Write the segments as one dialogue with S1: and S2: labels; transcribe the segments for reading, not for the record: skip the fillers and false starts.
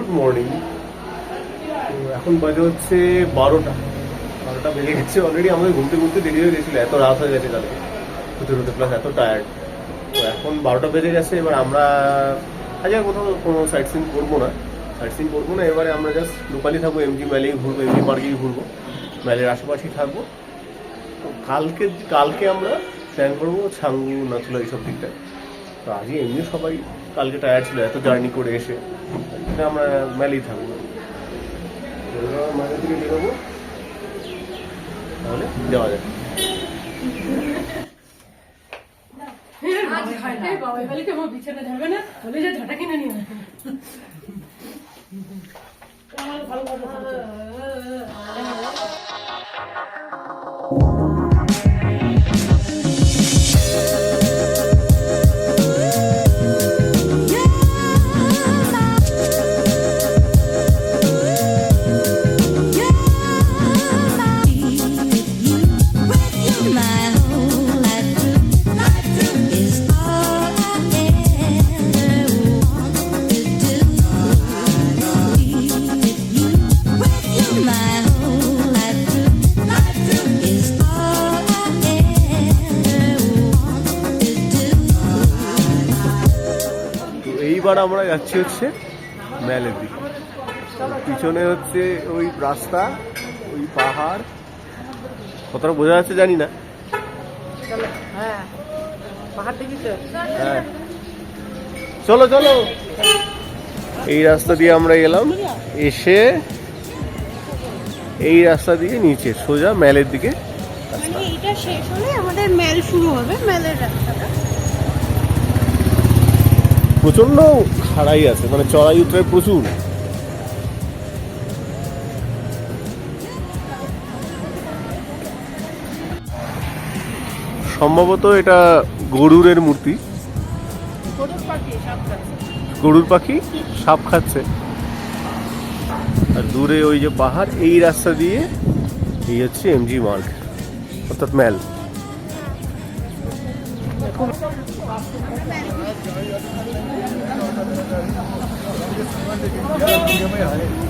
S1: Good morning. এখন বাজে হচ্ছে 12টা বেজে গেছে অলরেডি। আমাদের ঘুমতে ঘুমতে দেরি হয়ে গেছিলো, এত রাত হয়ে গেছে কালকে হতে হতে, প্লাস এত টায়ার্ড। তো এখন 12টা বেজে গেছে। এবার আমরা আজকে কোথাও কোনো সাইট সিন করবো না, এবারে আমরা জাস্ট লোকালি থাকবো, এমজি ম্যালেই ঘুরবো, এমজি মার্কেই ঘুরবো, ম্যালের আশেপাশেই থাকবো। তো কালকে আমরা প্ল্যান করবো ছাঙ্গু, নাথুলা এইসব দিকটায়। তো আজকে এমনি সবাই কালকে টায়ার্ড ছিল এত জার্নি করে এসে, আমরা ম্যালেই থাকবো। মাঝে থেকে বেরোবো, তাহলে যাওয়া যায়।
S2: বিছানা যাবে না, বলে যে ঝাঁটা কিনে নিয়ে ভালো
S1: এইবার আমরা যাচ্ছি হচ্ছে ম্যালের দিকে। পিছনে হচ্ছে ওই রাস্তা, ওই পাহাড়, কতটা বোঝা যাচ্ছে জানি না।
S2: হ্যাঁ, পাহাড় দেখিতে।
S1: হ্যাঁ, চলো চলো। এই রাস্তা দিয়ে আমরা এলাম, এসে এই রাস্তা দিয়ে নিচে সোজা ম্যালের দিকে।
S3: মানে এটা শেষ হলে আমাদের ম্যাল শুরু হবে, ম্যালের রাস্তাটা।
S1: প্রচন্ড খাড়াই আছে, মানে চড়াই উতরাই প্রচুর। সম্ভবত এটা গরুরের মূর্তি, গরুর পাখি সাপ খাচ্ছে। আর দূরে ওই যে পাহাড়, এই রাস্তা দিয়ে এই হচ্ছে এমজি মার্গ, অর্থাৎ ম্যাল।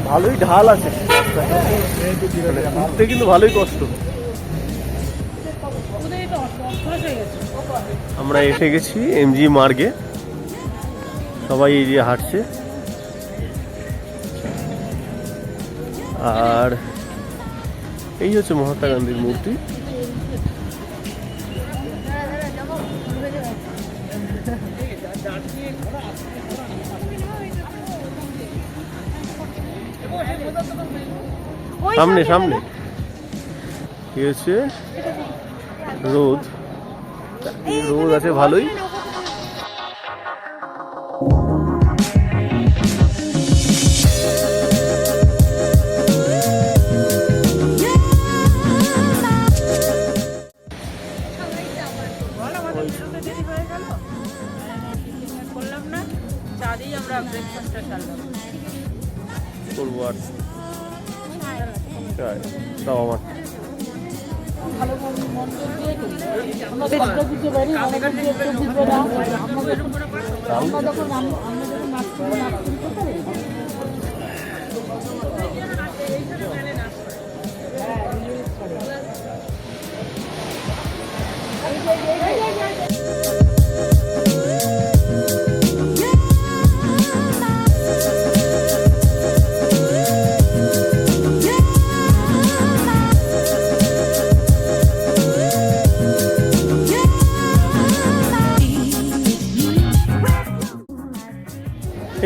S1: ভালোই ঢাল আছে, উঠতে কিন্তু ভালোই কষ্ট। আমরা এসে গেছি এমজি মার্গে, সবাই এই দিয়ে হাঁটছে। আর এই হচ্ছে মহাত্মা গান্ধীর মূর্তি। সামনে সামনে কি হচ্ছে রোদ, রোদ আছে ভালোই। করবো আর তাও আমার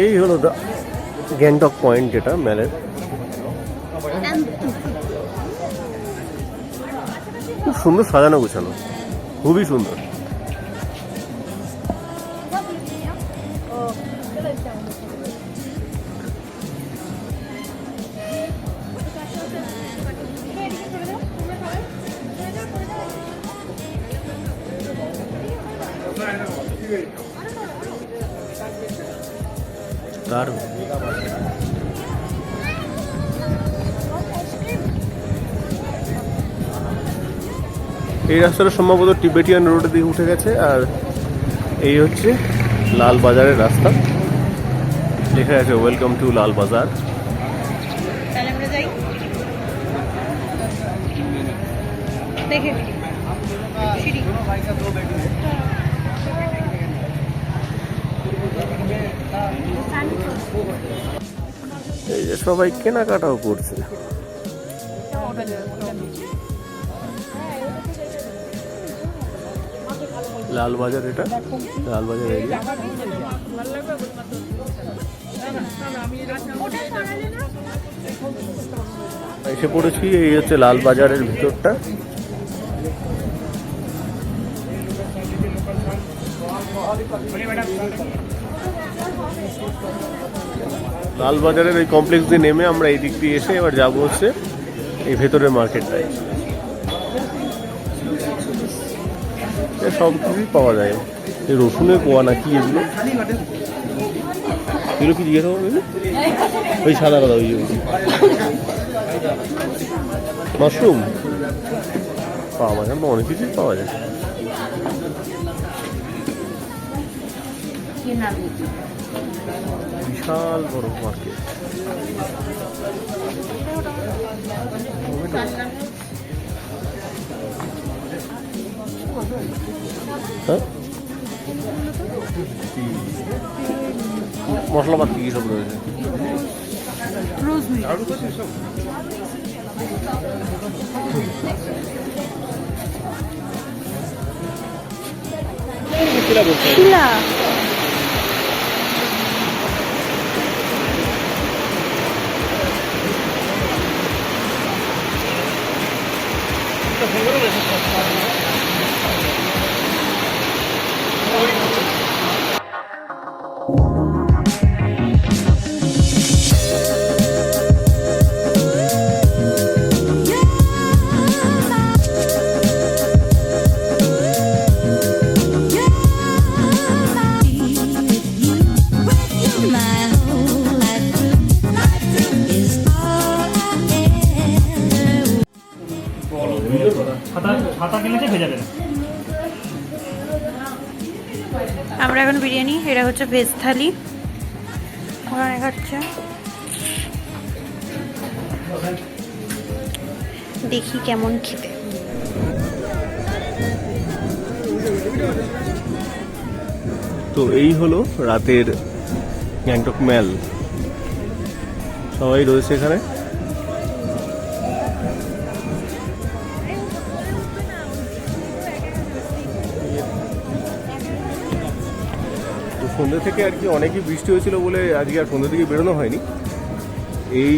S1: এই হলো গ্যাংটক পয়েন্ট, যেটা ম্যালের। খুব সুন্দর সাজানো গোছানো, খুবই সুন্দর। দারুণ। এই রাস্তাটা সম্ভবত টিবেটিয়ান রোডের দিকে উঠে গেছে। আর এই হচ্ছে লাল বাজারের রাস্তা, লেখা আছে ওয়েলকাম টু লাল বাজার।
S3: তাহলে আমরা যাই দেখে সিঁড়ি।
S1: এই যে সবাই কেনাকাটাও করছে। লাল বাজার, এটা লাল বাজার এরিয়া। এসে পড়েছি, এই হচ্ছে লাল বাজারের ভিতরটা। লাল বাজারের ওই কমপ্লেক্স দিয়ে নেমে আমরা এই দিক দিয়ে এসে এবার যাবো হচ্ছে এই ভেতরের মার্কেটটায়। সব কিছুই পাওয়া যায়। এই রসুনের কোয়া না কি এগুলো, এগুলো কি জিজ্ঞাসা করবে? ওই সাদা সাদা ওই মাশরুম পাওয়া যায়, অনেক কিছুই পাওয়া যায়। বিশাল বড় মার্কেট। হ্যাঁ, মশলাপাতি কি সব রয়েছে?
S3: শিলা আমরা এখন বিরিয়ানি, এটা হচ্ছে ভেজ থালি, ওখানে খাচ্ছে। দেখি কেমন খেতে।
S1: তো এই হলো রাতের গ্যাংটক মেল। সবাই রয়েছে এখানে। সন্ধ্যে থেকে আর কি অনেকই বৃষ্টি হয়েছিল বলে আজকে আর সন্ধ্যে থেকে বেরোনো হয়নি। এই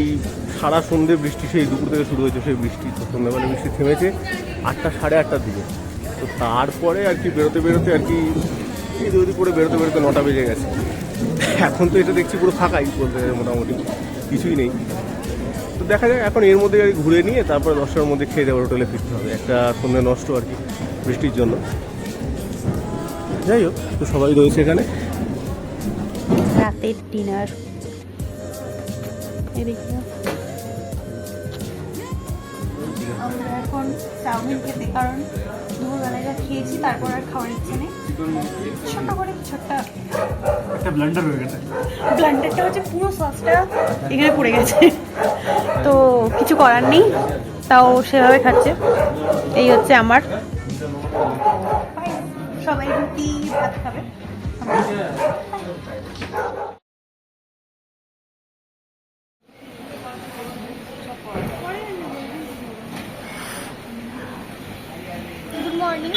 S1: সারা সন্ধ্যে বৃষ্টি, সেই দুপুর থেকে শুরু হয়েছে সেই বৃষ্টি। তো সন্ধ্যাবেলা বৃষ্টি থেমেছে 8টা সাড়ে 8টার দিকে। তো তারপরে আর কি বেরোতে বেরোতে আর কি যদি করে বেরোতে বেরোতে 9টা বেজে গেছে। এখন তো এটা দেখছি পুরো ফাঁকাই বলতে, মোটামুটি কিছুই নেই। তো দেখা যাক, এখন এর মধ্যে আর ঘুরে নিয়ে তারপরে 10টার মধ্যে খেয়ে দেওয়ার হোটেলে ফিরতে হবে। একটা সন্ধ্যে নষ্ট আর কি বৃষ্টির জন্য। যাই হোক, তো সবাই রয়েছে এখানে।
S3: রাতের ডিনার আমরা এখন চাউমিন খেতে, কারণ দুপুরবেলায় যা খেয়েছি তারপর আর খাওয়ার ইচ্ছে নেই। ছোট্ট করে একটা ব্লান্ডার হয়ে গেছে। ব্লান্ডারটা হচ্ছে পুরো সসটা এখানে পড়ে গেছে, তো কিছু করার নেই, তাও সেভাবে খাচ্ছে। এই হচ্ছে আমার, সবাই রুটি ভাত খাবে। Good morning.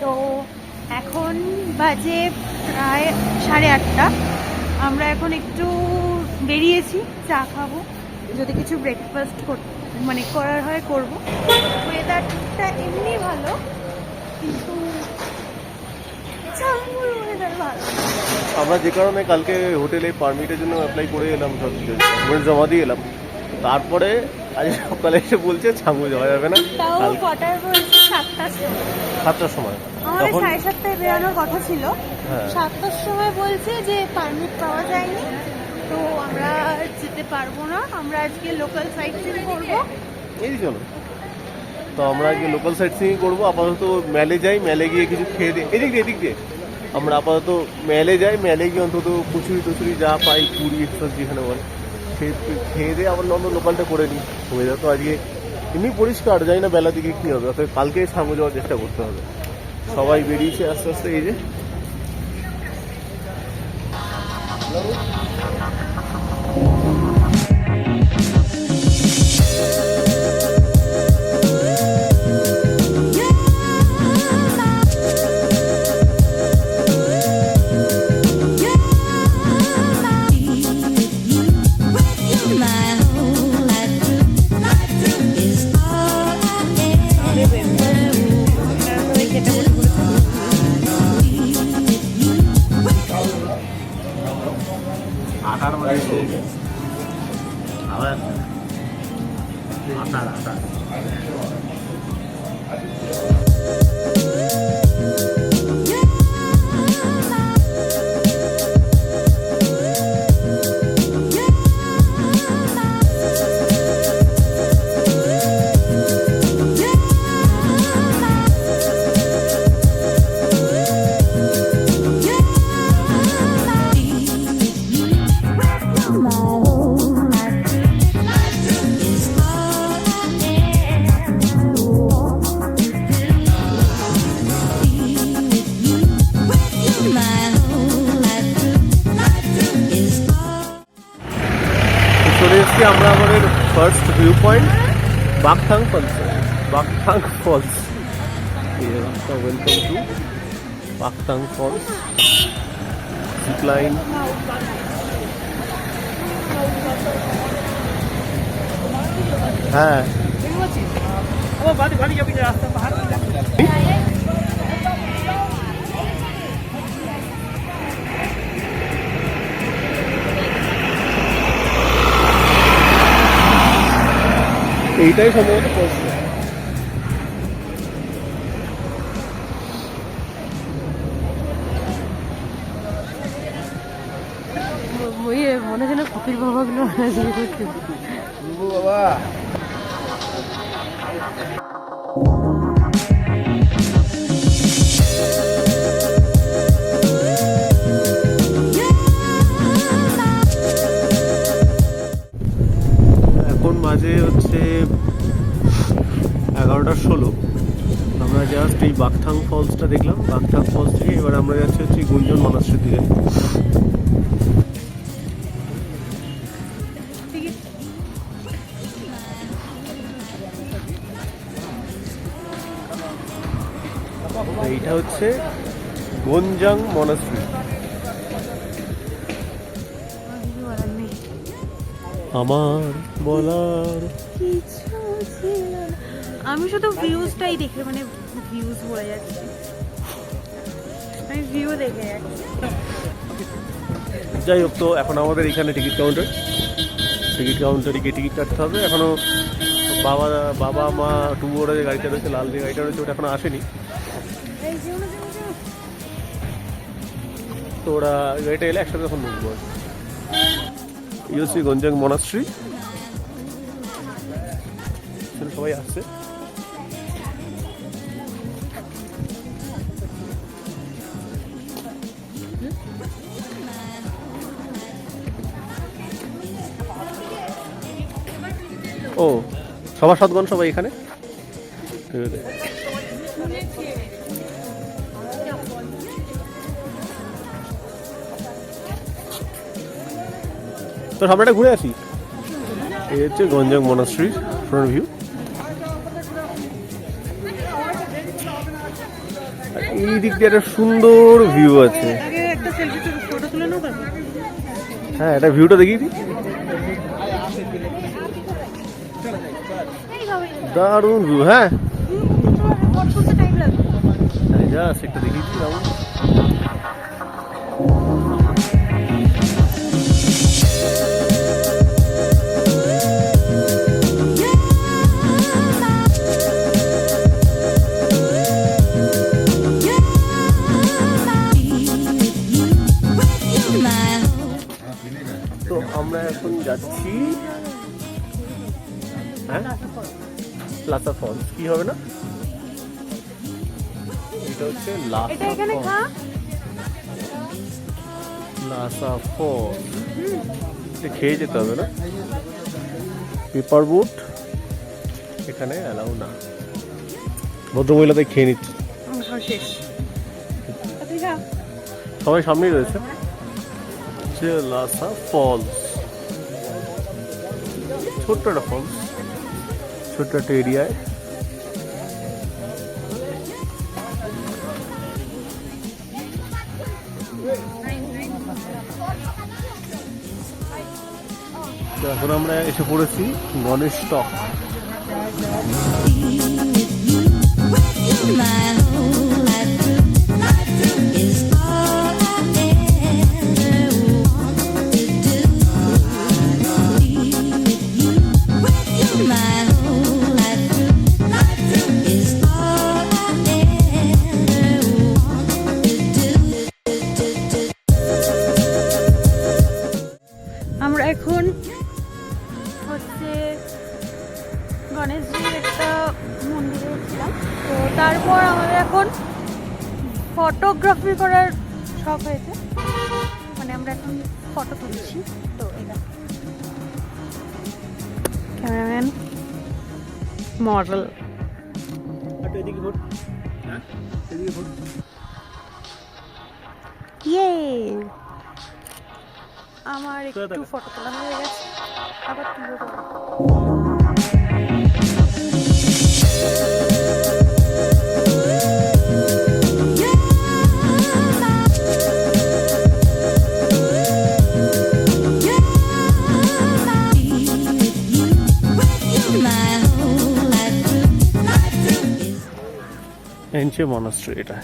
S3: তো এখন বাজে প্রায় 8:30। আমরা এখন একটু বেরিয়েছি চা খাবো, যদি কিছু ব্রেকফাস্ট মানে করার হয় করবো। ওয়েদারটা এমনি ভালো, কিন্তু ওয়েদার ভালো।
S1: আমরা যে কারণে কালকে হোটেলে পারমিটের জন্য অ্যাপ্লাই করে এলাম, সব ডকুমেন্ট জমা দিয়ে এলাম। তারপরে আজ সকালে এসে বলছে ছাঙ্গু যাওয়া যাবে না।
S3: তাও কটার বলছে?
S1: 7টার সময়।
S3: আমাদের
S1: তখন
S3: 7:30টায় বেরোনোর কথা ছিল।
S1: হ্যাঁ।
S3: 7টার সময় বলছে যে পারমিট পাওয়া যায়নি, তো আমরা যেতে পারবো না। আমরা আজকে লোকাল সাইট সিইং করবো।
S1: এই চলো, তো আমরা আজকে লোকাল সাইট সিইং করবো। আপাতত মেলে যাই, মেলে গিয়ে কিছু খেয়ে দিই। এদিক দিয়ে আমরা আপাতত মেলে যাই, মেলে গিয়ে অন্তত কচুরি টচুরি যা পাই, পুরি এক্সপ্রেস যেখানে বলে খেয়ে দিয়ে আবার নন্দ লোকালটা করে নিই। ওয়েদার তো আজকে এমনি পরিষ্কার, যাই না বেলা দিকে কী হবে, অর্থাৎ কালকে সামনে যাওয়ার চেষ্টা করতে হবে। সবাই বেরিয়েছে আস্তে আস্তে। এই যে আটার মধ্যে আবার আটা আটা চলে এসেছি আমরা আমাদের first view point Bakthang Falls. Bakthang Falls, welcome to Bakthang Falls. Zipline, হ্যাঁ এইটাই সম্ভবত পড়ছে।
S2: মনে হয় ফকির বাবাগুলো করছে।
S1: বাবা এখন বাজে হচ্ছে 11:16। আমরা জাস্ট এই বাকথাং ফলসটা দেখলাম। বাকথাং ফলস থেকে এবার আমরা যাচ্ছি হচ্ছে গুঞ্জন মনাস্ট্রির দিকে। এইটা হচ্ছে গঞ্জাং মনাস্ট্রি। আমার বলার
S3: আমি শুধু ভিউজটাই দেখে, মানে ভিউজ বলে যাচ্ছে, আমি ভিউ দেখে যাচ্ছি।
S1: যাই হোক, তো এখন আমাদের এখানে টিকিট কাউন্টারে গিয়ে টিকিট কাটতে হবে। এখনো বাবা মা টু ওরা যে গাড়িটা রয়েছে, লাল যে গাড়িটা রয়েছে, ওটা এখনো আসেনি। তো ওরা গাড়িটা এলে একসাথে তখন ঢুকবো। ইউসি গঞ্জাং মনাস্ট্রি, সবাই আসছে। ও সভাসদগণ সবাই এখানে। তো সামনেটা ঘুরে আসি। এই হচ্ছে গঞ্জাং মনাস্ট্রি ফ্রন্ট ভিউ। এই দিক দিয়ে একটা সুন্দর ভিউ আছে। হ্যাঁ, এটা ভিউটা দেখিয়ে দিই, দারুণ ভিউ। হ্যাঁ জাস্ট একটা দেখিয়ে দিলাম। তো আমরা এখন যাচ্ছি হ্যাঁ লাসা ফলস। কি হবে না, এটা হচ্ছে লাসা
S3: এটা এখানে
S1: ফলস।
S3: খা
S1: লাসা ফল খেয়ে যেতে হবে না, পেপার বুট এখানে অ্যালাউ না। ভদ্রমহিলা তাই খেয়ে নিচ্ছে,
S3: শেষ।
S1: সবাই সামনেই রয়েছে। যে লাসা ফলস, ছোট্ট একটা ফলস, ছোট্ট একটা এরিয়ায়। তো এখন আমরা এসে পড়েছি গণেশ টক।
S3: আমরা এখন হচ্ছে গণেশজির একটা মন্দিরে ছিলাম, তো তারপর আমাদের এখন ফটোগ্রাফি করার শখ হয়েছে, মানে আমরা এখন ফটো তুলছি। তো এটা ক্যামেরাম্যান, মডেল। ইয়ে, আমার একটু ফটো তোলা হয়ে গেছে, আবার তুলে দেবো।
S1: এনচে মনাস্ট্রি, এটা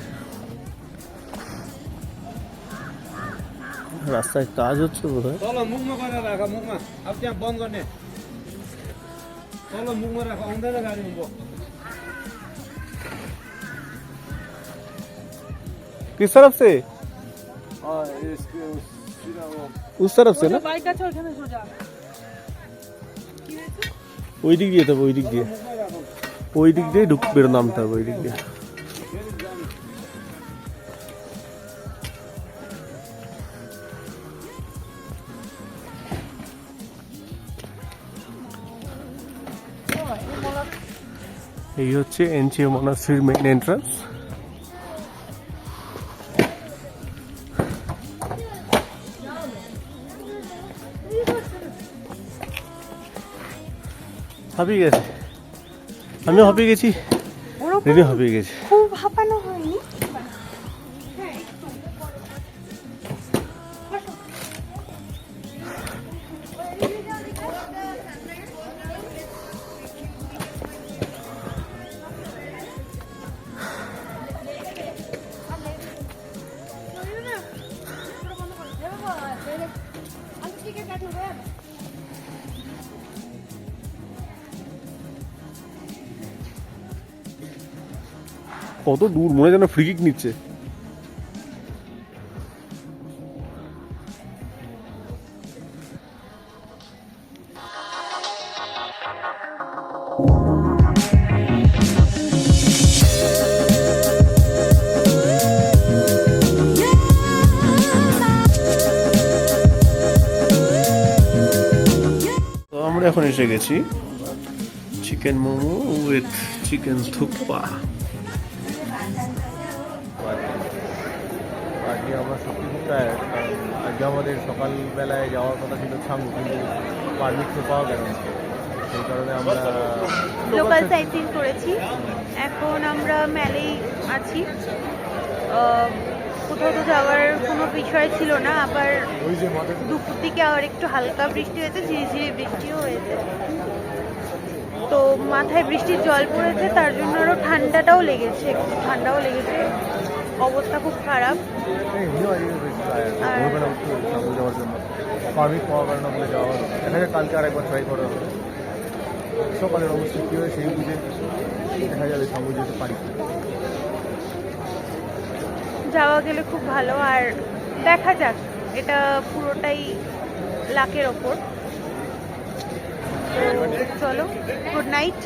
S1: রাস্তায় কাজ হচ্ছে বোধহয়।
S4: तल मुखमा गरेर राख, मुखमा अब त्यहाँ बन्द गर्ने, तल मुखमा राख, आउँदैन गाडी उँभो।
S1: किस तरफ से? उस तरफ से ना,
S2: বাইক আছে ওখানে সোজা।
S1: ওই দিক দিয়ে তবে, ওই দিক দিয়ে, ওই দিক দিয়ে ঢুক বেরো, নামতে হবে ওই দিক দিয়ে। এই হচ্ছে এনচিও মনাস্ট্রির মেইন এন্ট্রান্স। হাঁপিয়ে গেছে, আমিও হাঁপিয়ে গেছি, রেডি হাঁপিয়ে গেছি।
S3: খুব হাঁপানো হয়নি।
S1: কত দূর, মনে হয় যেন ফ্রি কিক নিচ্ছে। তো আমরা এখন এসে গেছি chicken momo with chicken thukpa. আজকে আমরা সত্যি খুব টায়ার্ড, কারণ আজকে আমাদের সকালবেলায় যাওয়ার কথা ছিল ছাঙ্গু, কিন্তু পারমিট তো পাওয়া গেল না, সেই কারণে আমরা
S3: লোকাল সাইট সিন করেছি। এখন আমরা মেলেই আছি, কোথাও তো যাওয়ার কোনো বিষয় ছিল না। আবার দুপুর দিকে আবার একটু হালকা বৃষ্টি হয়েছে, ঝিরিঝিরি বৃষ্টিও হয়েছে, তো মাথায় বৃষ্টির জল পড়েছে, তার জন্য আরও ঠান্ডাটাও লেগেছে, একটু ঠান্ডাও লেগেছে, অবস্থা খুব খারাপ।
S1: যাওয়ার জন্য পারমিট পাওয়ার কারণে বলে যাওয়া হলো। দেখা যায় কালকে আরেকবার ট্রাই করা হবে, সকালের অবস্থা কী হয় সেই বুঝে দেখা যাবে সামু যেতে পারি।
S3: যাওয়া গেলে খুব ভালো, আর দেখা যাক, এটা পুরোটাই লাকের ওপর। তো চলো, গুড নাইট।